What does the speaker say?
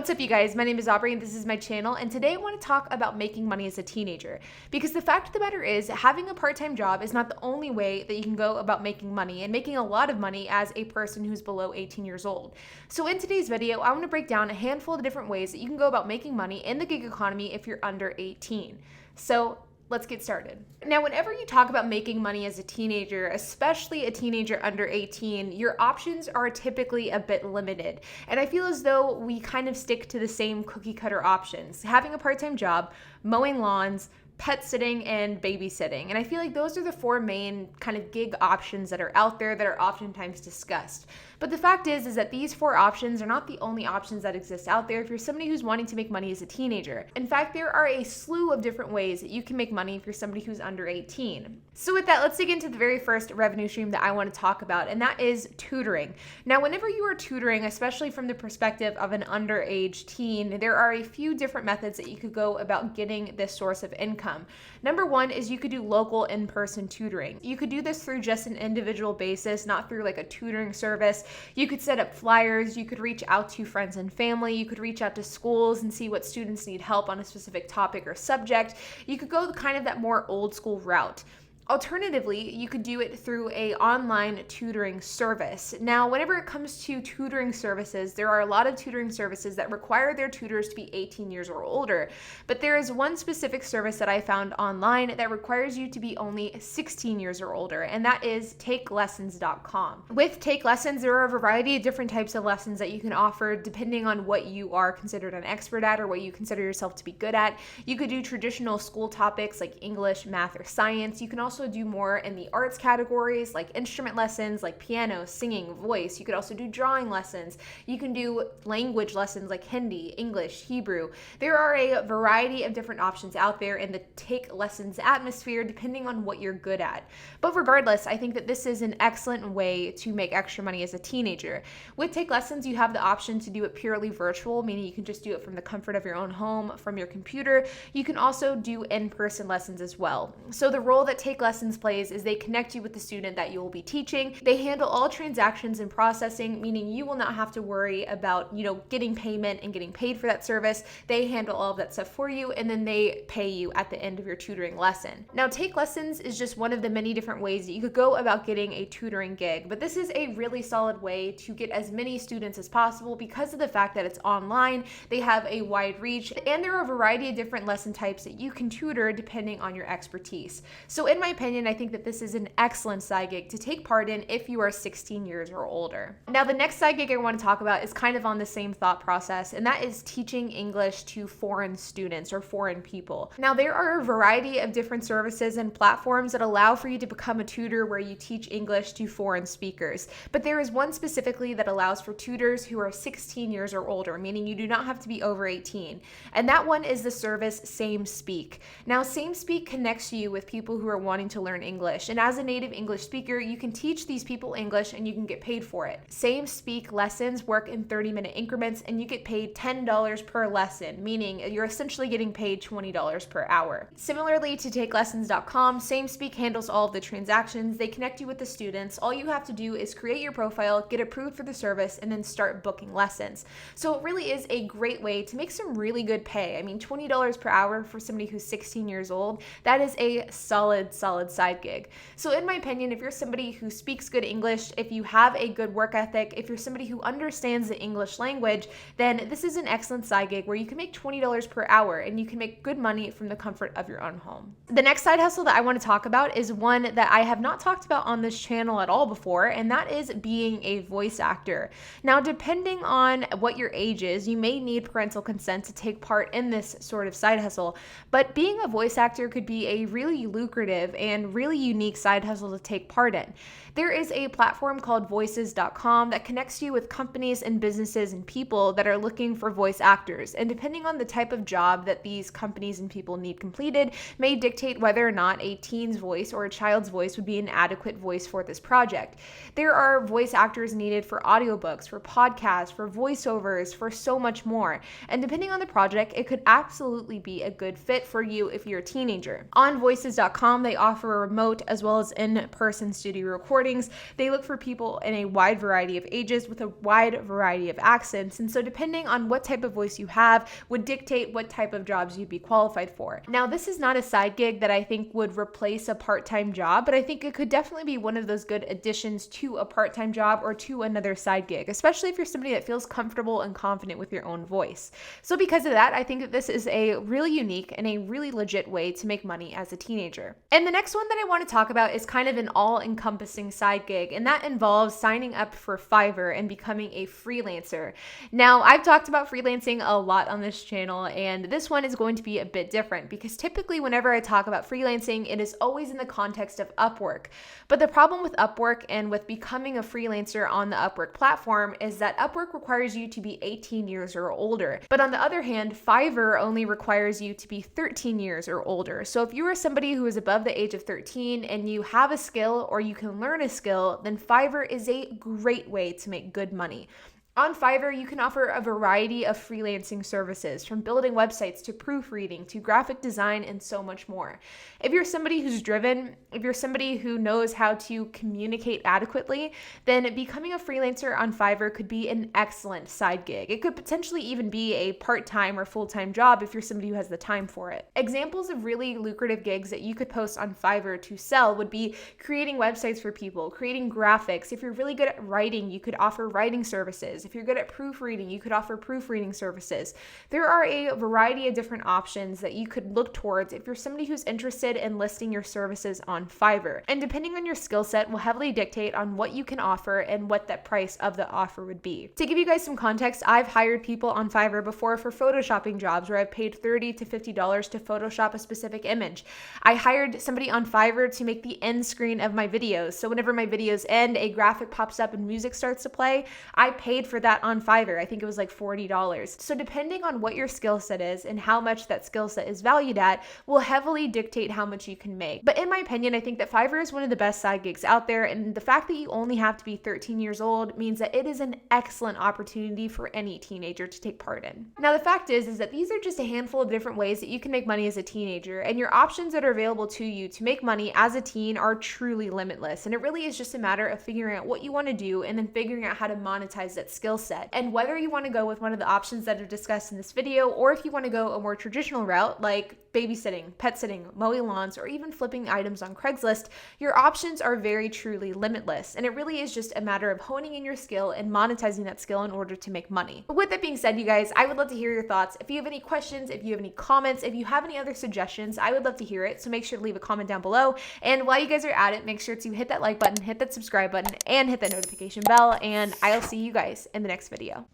What's up, you guys? My name is Aubrey and this is my channel, and today I want to talk about making money as a teenager, because the fact of the matter is having a part-time job is not the only way that you can go about making money and making a lot of money as a person who's below 18 years old. So in today's video, I want to break down a handful of different ways that you can go about making money in the gig economy if you're under 18. So let's get started. Now, whenever you talk about making money as a teenager, especially a teenager under 18, your options are typically a bit limited. And I feel as though we kind of stick to the same cookie cutter options: having a part-time job, mowing lawns, pet sitting, and babysitting. And I feel like those are the four main kind of gig options that are out there that are oftentimes discussed. But the fact is that these four options are not the only options that exist out there if you're somebody who's wanting to make money as a teenager. In fact, there are a slew of different ways that you can make money if you're somebody who's under 18. So with that, let's dig into the very first revenue stream that I want to talk about, and that is tutoring. Now, whenever you are tutoring, especially from the perspective of an underage teen, there are a few different methods that you could go about getting this source of income. Number one is you could do local in-person tutoring. You could do this through just an individual basis, not through like a tutoring service. You could set up flyers, you could reach out to friends and family, you could reach out to schools and see what students need help on a specific topic or subject. You could go kind of that more old school route. Alternatively, you could do it through an online tutoring service. Now, whenever it comes to tutoring services, there are a lot of tutoring services that require their tutors to be 18 years or older. But there is one specific service that I found online that requires you to be only 16 years or older, and that is TakeLessons.com. With TakeLessons, there are a variety of different types of lessons that you can offer depending on what you are considered an expert at or what you consider yourself to be good at. You could do traditional school topics like English, math, or science. You can also do more in the arts categories like instrument lessons like piano, singing, voice. You could also do drawing lessons. You can do language lessons like Hindi, English, Hebrew. There are a variety of different options out there in the Take Lessons atmosphere depending on what you're good at. But regardless, I think that this is an excellent way to make extra money as a teenager. With Take Lessons, you have the option to do it purely virtual, meaning you can just do it from the comfort of your own home, from your computer. You can also do in-person lessons as well. So the role that Take Lessons plays is they connect you with the student that you will be teaching. They handle all transactions and processing, meaning you will not have to worry about, getting payment and getting paid for that service. They handle all of that stuff for you, and then they pay you at the end of your tutoring lesson. Now, Take Lessons is just one of the many different ways that you could go about getting a tutoring gig, but this is a really solid way to get as many students as possible because of the fact that it's online, they have a wide reach, and there are a variety of different lesson types that you can tutor depending on your expertise. So in my opinion, I think that this is an excellent side gig to take part in if you are 16 years or older. Now, the next side gig I want to talk about is kind of on the same thought process, and that is teaching English to foreign students or foreign people. Now, there are a variety of different services and platforms that allow for you to become a tutor where you teach English to foreign speakers, but there is one specifically that allows for tutors who are 16 years or older, meaning you do not have to be over 18, and that one is the service SameSpeak. Now, SameSpeak connects you with people who are wanting to learn English, and as a native English speaker, you can teach these people English and you can get paid for it. SameSpeak lessons work in 30-minute increments, and you get paid $10 per lesson, meaning you're essentially getting paid $20 per hour. Similarly to TakeLessons.com, SameSpeak handles all of the transactions. They connect you with the students. All you have to do is create your profile, get approved for the service, and then start booking lessons. So it really is a great way to make some really good pay. I mean, $20 per hour for somebody who's 16 years old, that is a solid side gig. So in my opinion, if you're somebody who speaks good English, if you have a good work ethic, if you're somebody who understands the English language, then this is an excellent side gig where you can make $20 per hour and you can make good money from the comfort of your own home. The next side hustle that I want to talk about is one that I have not talked about on this channel at all before, and that is being a voice actor. Now, depending on what your age is, you may need parental consent to take part in this sort of side hustle, but being a voice actor could be a really lucrative and really unique side hustle to take part in. There is a platform called voices.com that connects you with companies and businesses and people that are looking for voice actors. And depending on the type of job that these companies and people need completed may dictate whether or not a teen's voice or a child's voice would be an adequate voice for this project. There are voice actors needed for audiobooks, for podcasts, for voiceovers, for so much more. And depending on the project, it could absolutely be a good fit for you if you're a teenager. On voices.com, they offer remote as well as in-person studio recordings. They look for people in a wide variety of ages with a wide variety of accents. And so depending on what type of voice you have would dictate what type of jobs you'd be qualified for. Now, this is not a side gig that I think would replace a part-time job, but I think it could definitely be one of those good additions to a part-time job or to another side gig, especially if you're somebody that feels comfortable and confident with your own voice. So because of that, I think that this is a really unique and a really legit way to make money as a teenager. And the next one that I want to talk about is kind of an all-encompassing side gig, and that involves signing up for Fiverr and becoming a freelancer. Now, I've talked about freelancing a lot on this channel, and this one is going to be a bit different because typically whenever I talk about freelancing, it is always in the context of Upwork. But the problem with Upwork and with becoming a freelancer on the Upwork platform is that Upwork requires you to be 18 years or older. But on the other hand, Fiverr only requires you to be 13 years or older. So if you are somebody who is above the age of 13 and you have a skill or you can learn a skill, then Fiverr is a great way to make good money. On Fiverr, you can offer a variety of freelancing services, from building websites to proofreading to graphic design and so much more. If you're somebody who's driven, if you're somebody who knows how to communicate adequately, then becoming a freelancer on Fiverr could be an excellent side gig. It could potentially even be a part-time or full-time job if you're somebody who has the time for it. Examples of really lucrative gigs that you could post on Fiverr to sell would be creating websites for people, creating graphics. If you're really good at writing, you could offer writing services. If you're good at proofreading, you could offer proofreading services. There are a variety of different options that you could look towards if you're somebody who's interested in listing your services on Fiverr. And depending on your skill set will heavily dictate on what you can offer and what that price of the offer would be. To give you guys some context, I've hired people on Fiverr before for photoshopping jobs where I've paid $30 to $50 to Photoshop a specific image. I hired somebody on Fiverr to make the end screen of my videos. So whenever my videos end, a graphic pops up and music starts to play. I paid for that on Fiverr. I think it was like $40. So depending on what your skill set is and how much that skill set is valued at will heavily dictate how much you can make. But in my opinion, I think that Fiverr is one of the best side gigs out there, and the fact that you only have to be 13 years old means that it is an excellent opportunity for any teenager to take part in. Now, the fact is that these are just a handful of different ways that you can make money as a teenager, and your options that are available to you to make money as a teen are truly limitless. And it really is just a matter of figuring out what you want to do and then figuring out how to monetize that skill set. And whether you want to go with one of the options that are discussed in this video, or if you want to go a more traditional route like babysitting, pet sitting, mowing lawns, or even flipping items on Craigslist, your options are very truly limitless. And it really is just a matter of honing in your skill and monetizing that skill in order to make money. But with that being said, you guys, I would love to hear your thoughts. If you have any questions, if you have any comments, if you have any other suggestions, I would love to hear it. So make sure to leave a comment down below. And while you guys are at it, make sure to hit that like button, hit that subscribe button, and hit that notification bell. And I'll see you guys in the next video.